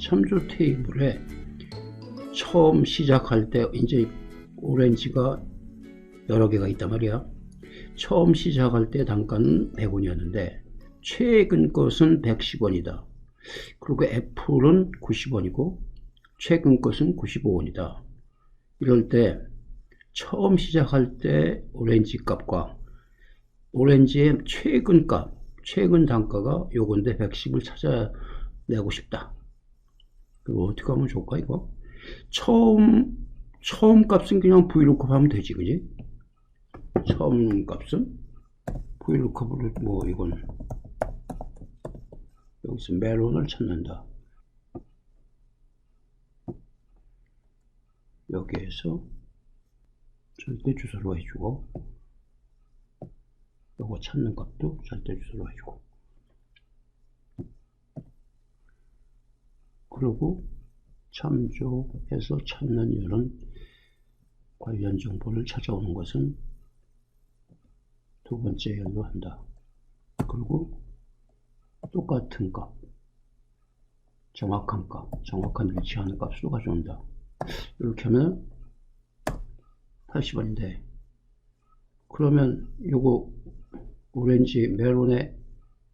참조 테이블에 처음 시작할 때 이제 오렌지가 여러 개가 있단 말이야. 처음 시작할 때 단가는 100원이었는데 최근 것은 110원이다. 그리고 애플은 90원이고 최근 것은 95원이다. 이럴 때 처음 시작할 때 오렌지 값과 오렌지의 최근 값, 최근 단가가 요건데 110을 찾아내고 싶다. 그거 어떻게 하면 좋을까 이거? 처음 값은 그냥 VLOOKUP 하면 되지, 그지? 처음 값은 VLOOKUP으로 뭐 이건 여기서 멜론을 찾는다. 여기에서 절대 주소로 해주고 요거 찾는 값도 절대 주소로 해주고 그리고 참조해서 찾는 이런 관련 정보를 찾아오는 것은 두 번째 열로 한다. 그리고 똑같은 값, 정확한 값, 정확한 일치하는 값으로 가져온다. 이렇게 하면 80원인데 그러면 요거 오렌지 멜론에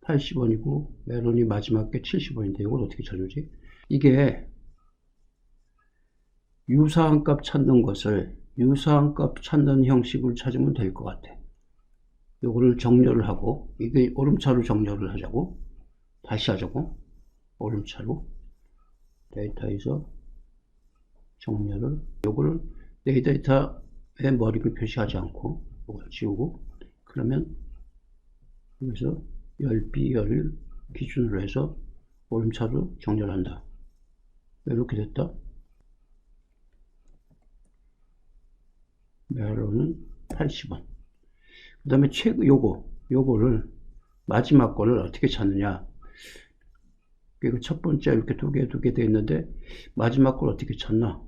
80원이고 멜론이 마지막 게 70원인데 이걸 어떻게 찾지? 이게 유사한 값 찾는 것을 유사한 값 찾는 형식을 찾으면 될 것 같아. 요거를 정렬을 하고 이게 오름차로 정렬을 하자고 다시 하자고 오름차로 데이터에서 정렬을 요거를 내 데이터에 머리를 표시하지 않고 이걸 지우고 그러면 여기서 열, 비열을 기준으로 해서 오름차로 정렬한다. 이렇게 됐다. 멜론은 80원. 그 다음에 요거를 마지막 거를 어떻게 찾느냐. 그리고 첫 번째 이렇게 두 개 되어 있는데 마지막 걸 어떻게 찾나.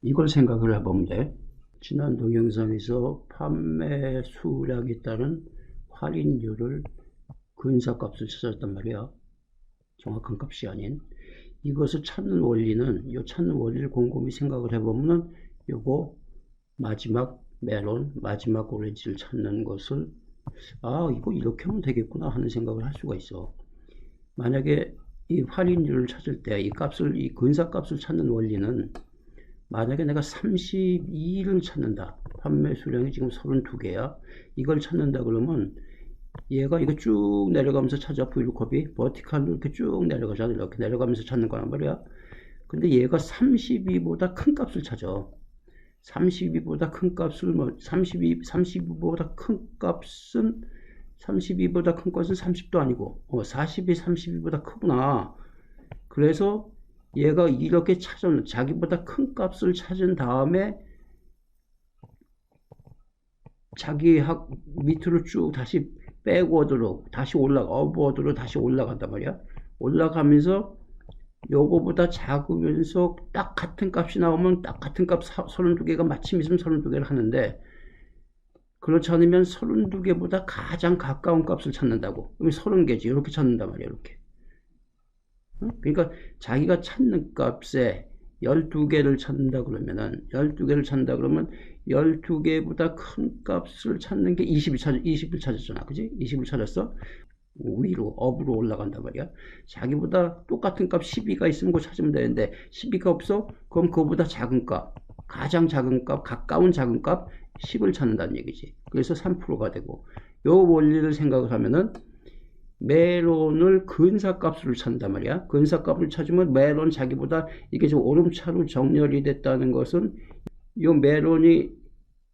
이걸 생각을 해보면 돼. 지난 동영상에서 판매 수량에 따른 할인율을 근사값을 찾았단 말이야. 정확한 값이 아닌. 이것을 찾는 원리는 이 찾는 원리를 곰곰이 생각을 해보면 요거 마지막 멜론, 마지막 오렌지를 찾는 것을 이거 이렇게 하면 되겠구나 하는 생각을 할 수가 있어. 만약에 이 할인율을 찾을 때 이 값을 이 근사값을 찾는 원리는 만약에 내가 32를 찾는다. 판매 수량이 지금 32개야. 이걸 찾는다 그러면 얘가 이거 쭉 내려가면서 찾아. VLOOKUP이 버티컬로 이렇게 쭉 내려가잖아. 이렇게 내려가면서 찾는 거란 말이야. 근데 얘가 32보다 큰 값을 찾아. 32보다 큰 값을 32보다 큰 값은 32보다 큰 것은 30도 아니고 40이 32보다 크구나. 그래서 얘가 이렇게 자기보다 큰 값을 찾은 다음에 자기 밑으로 쭉 다시 백워드로 다시 업워드로 다시 올라간단 말이야. 올라가면서 요거보다 작으면서 딱 같은 값이 나오면 딱 같은 값 32개가 마침 있으면 32개를 하는데 그렇지 않으면 32개보다 가장 가까운 값을 찾는다고. 그럼 30개지. 이렇게 찾는단 말이야. 이렇게. 그러니까 자기가 찾는 값에 12개를 찾는다 그러면 12개보다 큰 값을 찾는 게 20을 찾았잖아. 그지? 20을 찾았어. 위로 업으로 올라간단 말이야. 자기보다 똑같은 값 12가 있으면 그거 찾으면 되는데 12가 없어? 그럼 그거보다 작은 값, 가장 작은 값, 가까운 작은 값 10을 찾는다는 얘기지. 그래서 3%가 되고 요 원리를 생각을 하면은 멜론을 근사값으로 찾는단 말이야. 근사값을 찾으면 멜론 자기보다 이게 좀 오름차로 정렬이 됐다는 것은 요 멜론이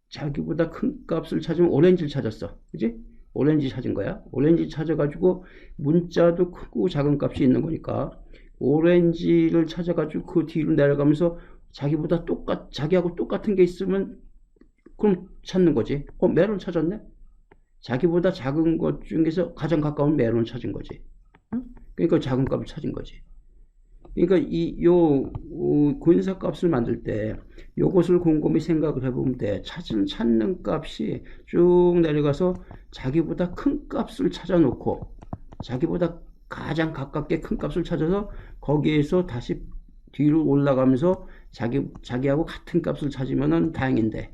자기보다 큰 값을 찾으면 오렌지를 찾았어. 그지? 오렌지 찾은 거야. 오렌지 찾아가지고 문자도 크고 작은 값이 있는 거니까 오렌지를 찾아가지고 그 뒤로 내려가면서 자기하고 똑같은 게 있으면 그럼 찾는 거지. 멜론 찾았네? 자기보다 작은 것 중에서 가장 가까운 멜론 찾은 거지. 응? 그러니까 작은 값을 찾은 거지. 그러니까 근사값을 만들 때 요것을 곰곰이 생각을 해보면 돼. 찾는 값이 쭉 내려가서 자기보다 큰 값을 찾아놓고 자기보다 가장 가깝게 큰 값을 찾아서 거기에서 다시 뒤로 올라가면서 자기하고 같은 값을 찾으면은 다행인데,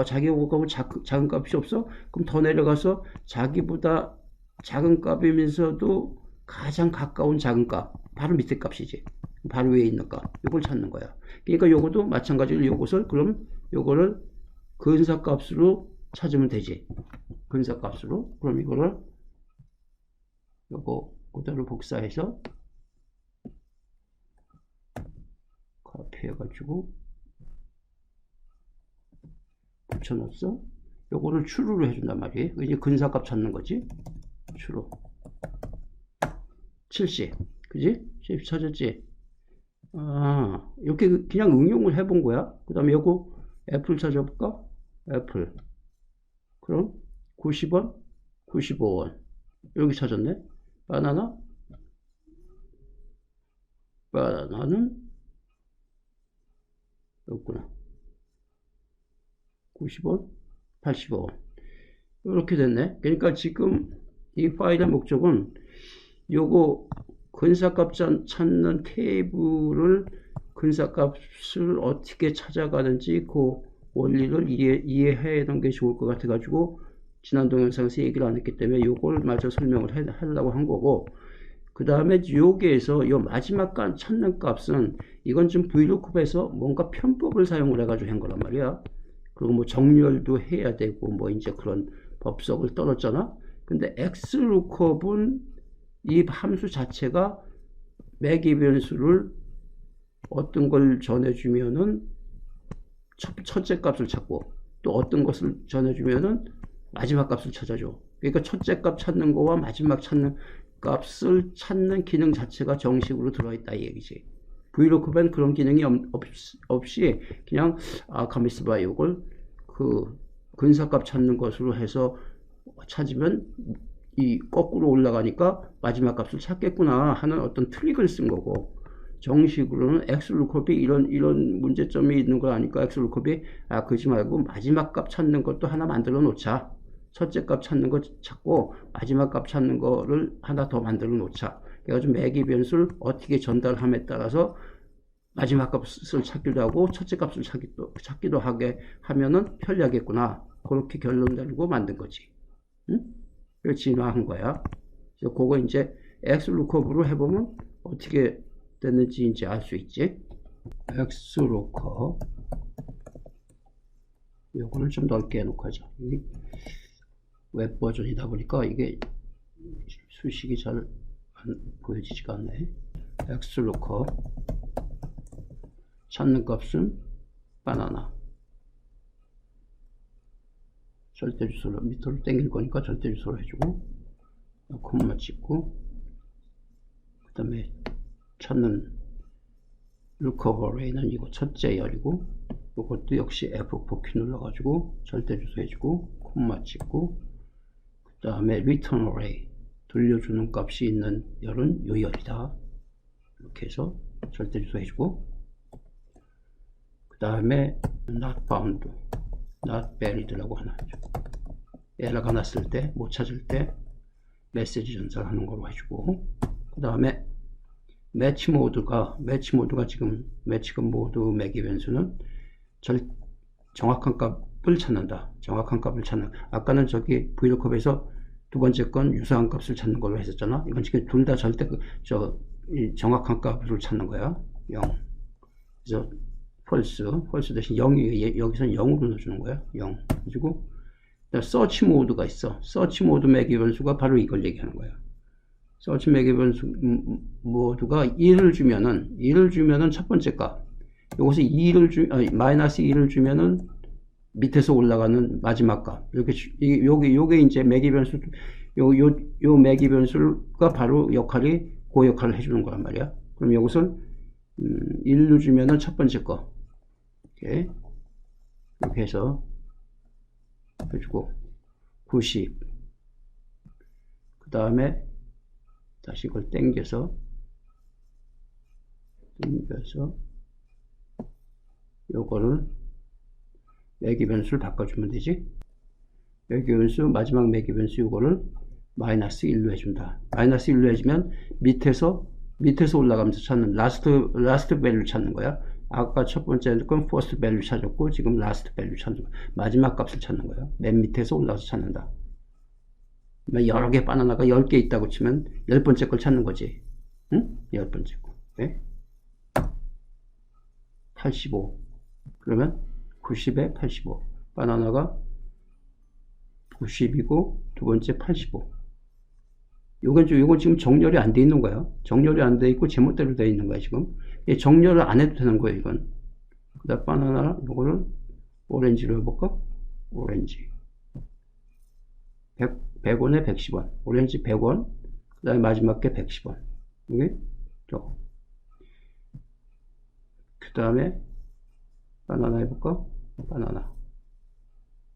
자기하고 작은 값이 없어? 그럼 더 내려가서 자기보다 작은 값이면서도 가장 가까운 작은 값, 바로 밑에 값이지. 바로 위에 있는 값, 이걸 찾는 거야. 그러니까 요것도 마찬가지로 요것을, 그럼 요거를 근사값으로 찾으면 되지. 근사값으로. 그럼 이거를 요거 그대로 복사해서 카피해가지고 붙여놨어. 요거를 추루로 해준단 말이에요. 이제 근사값 찾는 거지. 추루. 70. 그지? 70 찾았지? 이렇게 그냥 응용을 해본 거야. 그 다음에 요거 애플 찾아볼까? 애플. 그럼 90원, 95원. 여기 찾았네. 바나나는 없구나. 90원, 85원. 이렇게 됐네. 그러니까 지금 이 파일의 목적은 요거 근사값 찾는 테이블을 근사값을 어떻게 찾아가는지 그 원리를 이해해 놓은 게 좋을 것 같아 가지고 지난 동영상에서 얘기를 안 했기 때문에 요걸 마저 설명을 하려고 한 거고, 그 다음에 여기에서 요 마지막 찾는 값은 이건 좀 VLOOKUP에서 뭔가 편법을 사용을 해가지고 한 거란 말이야. 그리고 뭐 정렬도 해야 되고 뭐 이제 그런 법석을 떨었잖아. 근데 XLOOKUP은 이 함수 자체가 매기 변수를 어떤 걸 전해주면은 첫째 값을 찾고, 또 어떤 것을 전해주면은 마지막 값을 찾아줘. 그러니까 첫째 값 찾는 거와 마지막 찾는 값을 찾는 기능 자체가 정식으로 들어있다 이 얘기지. VLOOKUP엔 그런 기능이 없이 그냥 가만 있어봐, 이걸 그 근사값 찾는 것으로 해서 찾으면 이 거꾸로 올라가니까 마지막 값을 찾겠구나 하는 어떤 트릭을 쓴 거고, 정식으로는 XLOOKUP이 이런 문제점이 있는 거 아니까 XLOOKUP이 그러지 말고 마지막 값 찾는 것도 하나 만들어 놓자. 첫째 값 찾는 거 찾고 마지막 값 찾는 거를 하나 더 만들어 놓자. 그래가지고 매기 변수를 어떻게 전달함에 따라서 마지막 값을 찾기도 하고 첫째 값을 찾기도 하게 하면은 편리하겠구나. 그렇게 결론 내리고 만든 거지. 응? 그걸 진화한 거야. 그래서 그거 이제 XLOOKUP으로 해보면 어떻게 됐는지 이제 알 수 있지. XLOOKUP. 요거를 좀 넓게 해놓고 하자. 웹 버전이다 보니까 이게 수식이 잘 보여지지가 않네. XLOOKUP. 찾는 값은 바나나. 절대 주소로 밑으로 당길 거니까 절대 주소로 해주고, 콤마 찍고, 그 다음에 찾는 lookup array는 이거 첫째 열이고, 이것도 역시 F4 키 눌러가지고 절대 주소 해주고, 콤마 찍고, 그 다음에 return array 돌려주는 값이 있는 열은 요 열이다. 이렇게 해서 절대 주소 해주고, 그 다음에 not found, not valid라고 하나 하죠. 에러가 났을 때, 못 찾을 때 메시지 전달하는 걸로 해주고, 그 다음에 매치 모드가 지금 매치 모드 매기 변수는 정확한 값을 찾는다. 정확한 값을 찾는. 아까는 저기 VLOOKUP에서 두 번째 건 유사한 값을 찾는 걸로 했었잖아. 이건 지금 둘 다 절대 정확한 값을 찾는 거야. 0. 그래서 false 대신 0이 여기서는 0으로 넣어주는 거야. 0. 그리고 서치 모드가 있어. 서치 모드 매기 변수가 바로 이걸 얘기하는 거야. 서치 매기 변수 모드가 1을 주면은 첫 번째 값. 요것에 마이너스 2를 주면은 밑에서 올라가는 마지막 값. 요게 이제 매기 변수, 요 매기 변수가 바로 그 역할을 해주는 거란 말이야. 그럼 요것은 1로 주면은 첫 번째 거. 이렇게 해서 해주고 90. 그 다음에 다시 이걸 당겨서 요거를 매기 변수를 바꿔주면 되지. 매기 변수, 마지막 매기 변수 요거를 마이너스 1로 해준다. 마이너스 1로 해주면 밑에서 올라가면서 찾는 라스트 밸류 찾는 거야. 아까 첫 번째 건 퍼스트 밸류 찾았고 지금 라스트 밸류 찾는 거야. 마지막 값을 찾는 거야. 맨 밑에서 올라가서 찾는다. 여러 개 바나나가 10개 있다고 치면 10번째 걸 찾는 거지. 응? 10번째 거. 네? 85. 그러면 90에 85. 바나나가 90이고 두 번째 85. 요건 지금 정렬이 안 돼 있는 거야. 정렬이 안 돼 있고 제멋대로 돼 있는 거야, 지금. 정렬을 안 해도 되는 거야, 이건. 그 다음 바나나, 요거를 오렌지로 해볼까? 오렌지. 100원에 110원. 오렌지 100원. 그 다음에 마지막 게 110원. 이게 저거. 그 다음에 바나나 해볼까? 바나나.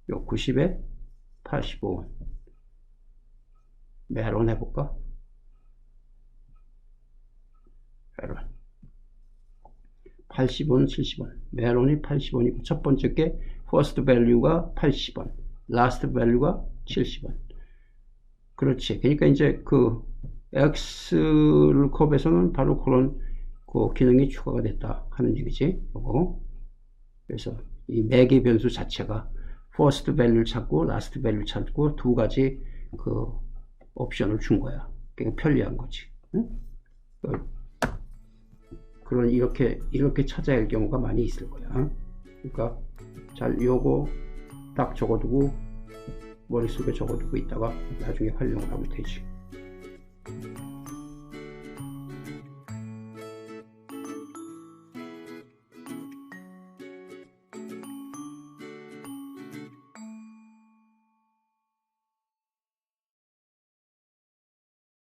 요 90에 85원. 메론 해볼까? 메론. 80원, 70원. 메론이 80원이고, 첫 번째 게, first value가 80원. last value가 70원. 그렇지. 그러니까 이제 그, X를 컵에서는 바로 그런 그 기능이 추가가 됐다 하는 얘기지. 요거. 그래서 이 매개 변수 자체가 first value를 찾고, last value를 찾고, 두 가지 그, 옵션을 준 거야. 그러니까 편리한 거지. 응? 그런 이렇게 찾아야 할 경우가 많이 있을 거야. 그러니까 잘 요거 딱 적어두고 머릿속에 적어두고 있다가 나중에 활용을 하면 되지.